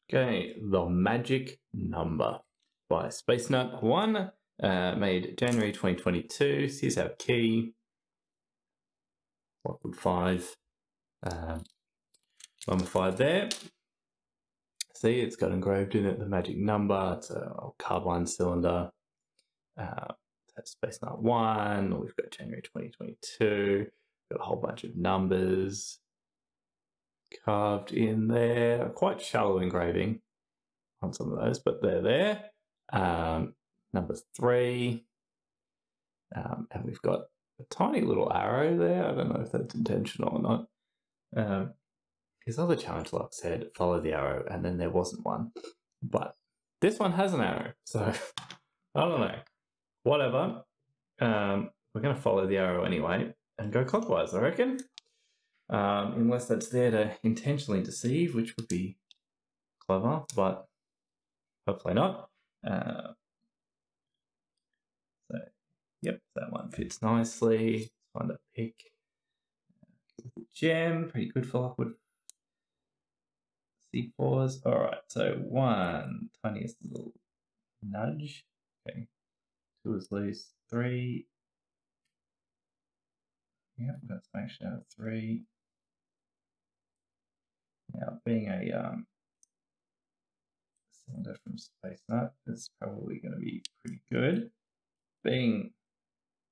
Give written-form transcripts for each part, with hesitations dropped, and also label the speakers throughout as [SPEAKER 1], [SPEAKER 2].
[SPEAKER 1] Okay, The Magic Number by Spacenut1, made January 2022. So here's our key. What would 5? Number 5 there. See, it's got engraved in it the magic number. It's a carbine cylinder. That's Spacenut1. We've got January 2022. Got a whole bunch of numbers carved in there. Quite shallow engraving on some of those, but they're there. Number 3. And we've got a tiny little arrow there. I don't know if that's intentional or not. His other challenge lock said follow the arrow, and then there wasn't one. But this one has an arrow, so I don't know. Whatever. We're going to follow the arrow anyway and go clockwise, I reckon. Unless that's there to intentionally deceive, which would be clever, but hopefully not. So, yep, that one fits nicely. Let's find a pick. Gem, pretty good for Lockwood. C4s. All right, so 1, tiniest little nudge. Okay, 2 is loose. 3. Yep, that's actually out of 3. Now, being a cylinder from Spacenut is probably going to be pretty good. Being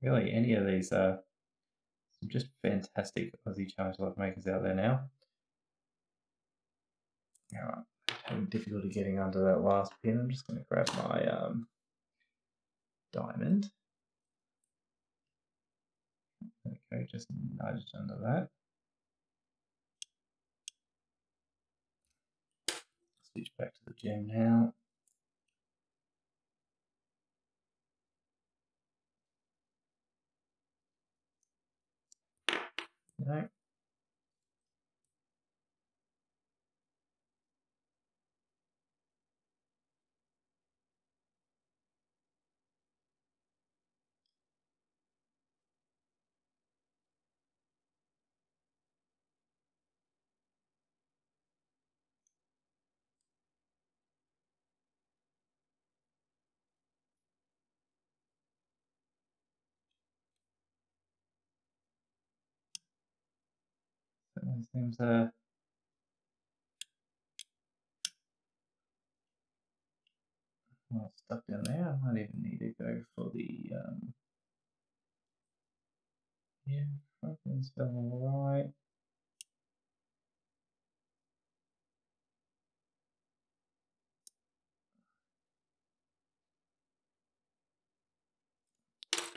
[SPEAKER 1] really any of these are some just fantastic Aussie challenge lock makers out there now. Alright, having difficulty getting under that last pin. I'm just going to grab my diamond. Okay, just nudged under that. Switch back to the gem now. No. Certainly seems well stuck down there. I might even need to go for the yeah, front pin's fell alright.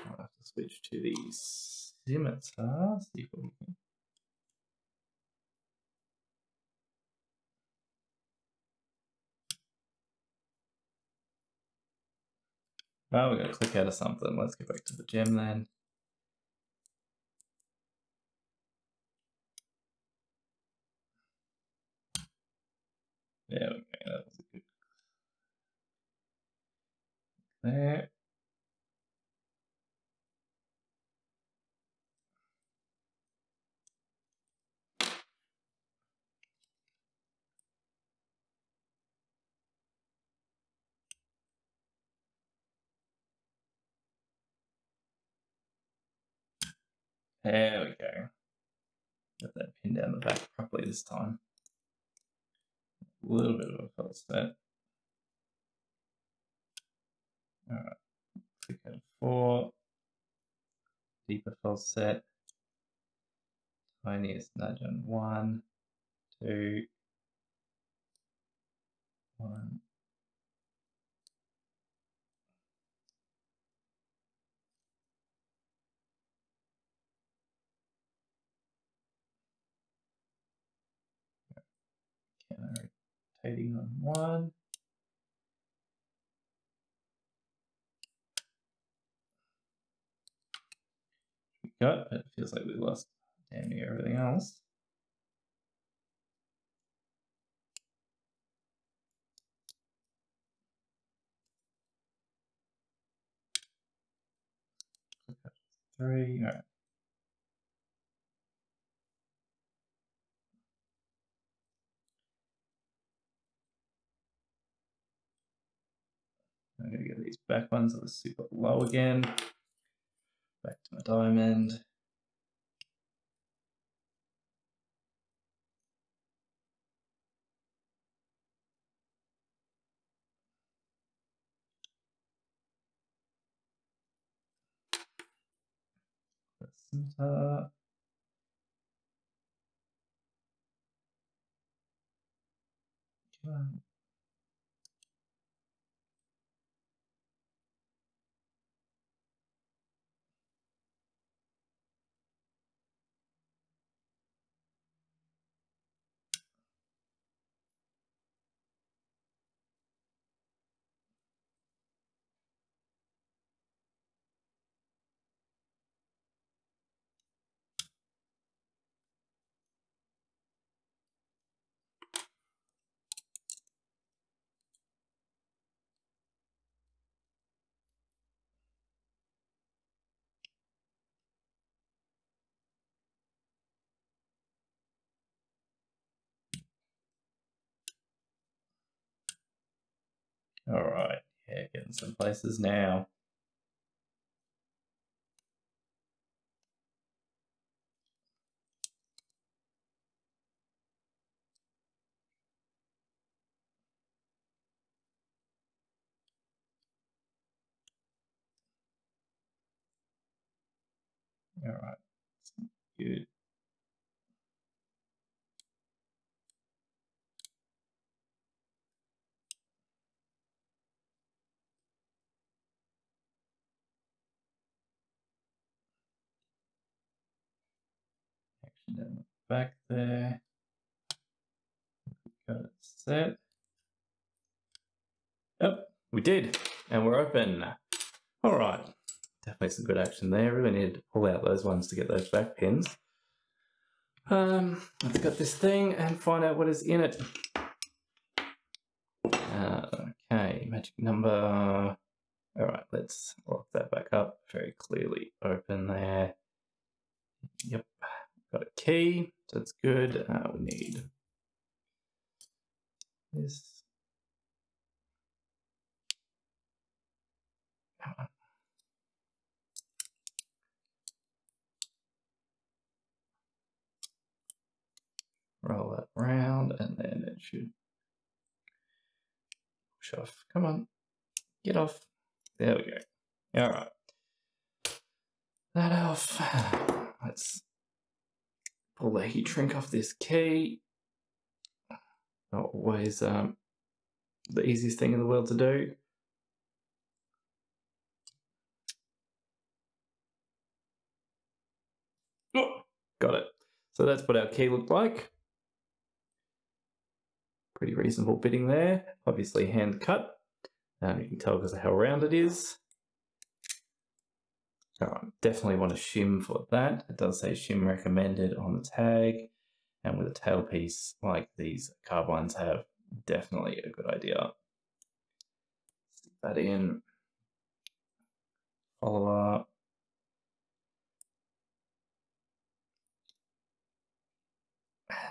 [SPEAKER 1] I'll have to switch to the scimitar, see if we can. Well, we're going to click out of something. Let's get back to the gem then. There we go. That was a good there. There we go. Got that pin down the back properly this time. A little bit of a false set. Alright. Click out of 4. Deeper false set. Tiniest nudge on 1, 2, 1. Counter rotating on 1. We got, but it feels like we lost damn near everything else. Click up to 3. All right. I'm going to get these back ones that are super low again. Back to my diamond. Center. All right, yeah, getting some places now. All right, good. Action down the back there. Got it set. Yep, we did, and we're open. All right, definitely some good action there. Really needed to pull out those ones to get those back pins. Let's get this thing and find out what is in it. Okay, magic number. All right, let's lock that back up. Very clearly open there. Yep, got a key, so that's good. We need this. Roll that round, and then it should push off. Come on, get off. There we go. All right, that off. Let's pull the heat shrink off this key. Not always the easiest thing in the world to do. Oh, got it. So that's what our key looked like. Pretty reasonable bitting there. Obviously hand cut. You can tell because of how round it is. Definitely want to shim for that. It does say shim recommended on the tag. And with a tailpiece like these carbines have, definitely a good idea. Stick that in. Follow up.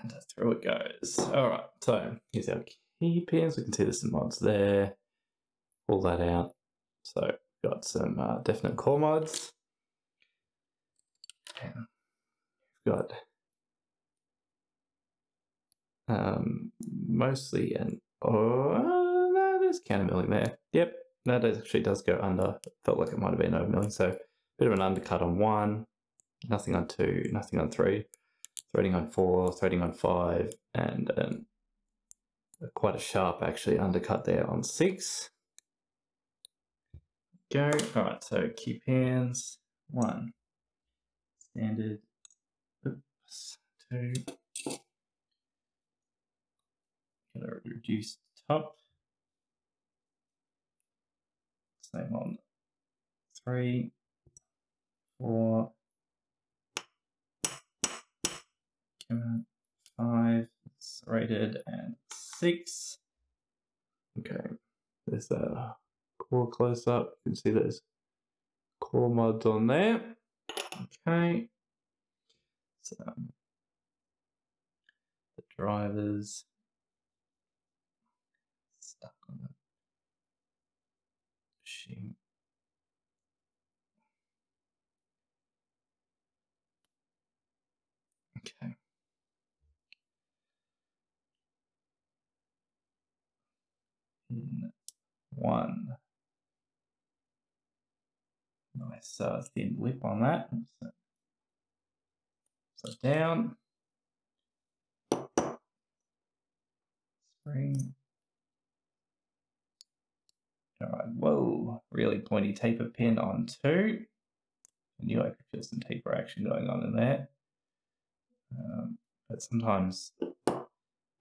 [SPEAKER 1] And through it goes. All right, so here's our key pins. We can see there's some mods there. Pull that out. So we've got some definite core mods. And we've got mostly an no, there's countermilling there. Yep, that actually does go under. It felt like it might have been overmilling, so a bit of an undercut on 1, nothing on 2, nothing on 3, threading on 4, threading on 5, and quite a sharp actually undercut there on 6. Go. All right, so key pins 1, standard. Oops, 2. Get a reduced top. Same on 3, 4, 5, serrated, and 6. Okay, there's a core close up. You can see there's core mods on there. Okay, so the drivers stuck on Pin 1. Nice thin lip on that. So down. Spring. All right, whoa, really pointy taper pin on 2. I knew I could feel some taper action going on in there. But sometimes it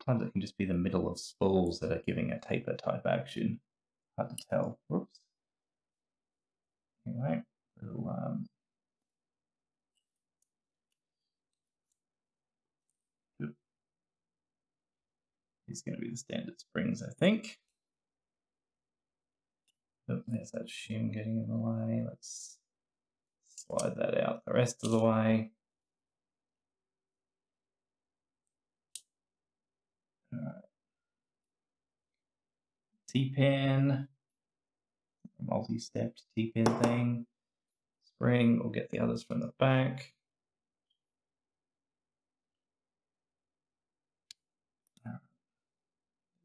[SPEAKER 1] can just be the middle of spools that are giving a taper type action. Hard to tell. Whoops. Anyway, these are going to be the standard springs, I think. Oh, there's that shim getting in the way. Let's slide that out the rest of the way. All right. T-pin, multi-stepped T-pin thing. Spring, we'll get the others from the back.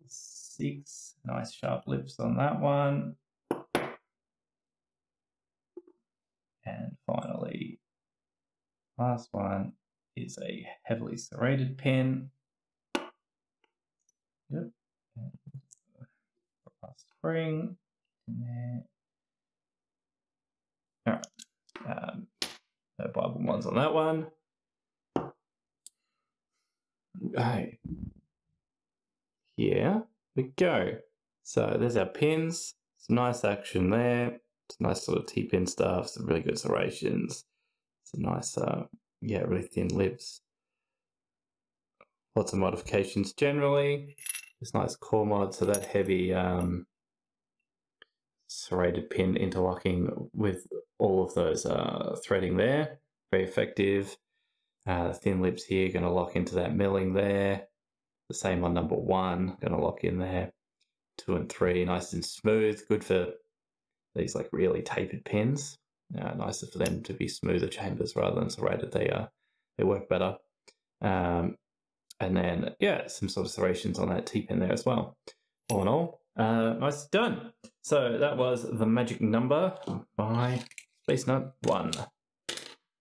[SPEAKER 1] 6, nice sharp lips on that one. And finally, last one is a heavily serrated pin. Yep. Spring in there. All right. No Bible ones on that one. Okay. Here we go. So there's our pins. Some nice action there. Some nice sort of T-pin stuff. Some really good serrations. Some nice, yeah, really thin lips. Lots of modifications generally. This nice core mod, so that heavy serrated pin interlocking with all of those threading there. Very effective. The thin lips here going to lock into that milling there. The same on number 1, going to lock in there. 2 and 3, nice and smooth. Good for these like really tapered pins. Nicer for them to be smoother chambers rather than serrated. They work better. And then, yeah, some sort of serrations on that T-pin there as well. All in all, nice done. So that was the magic number by Spacenut1.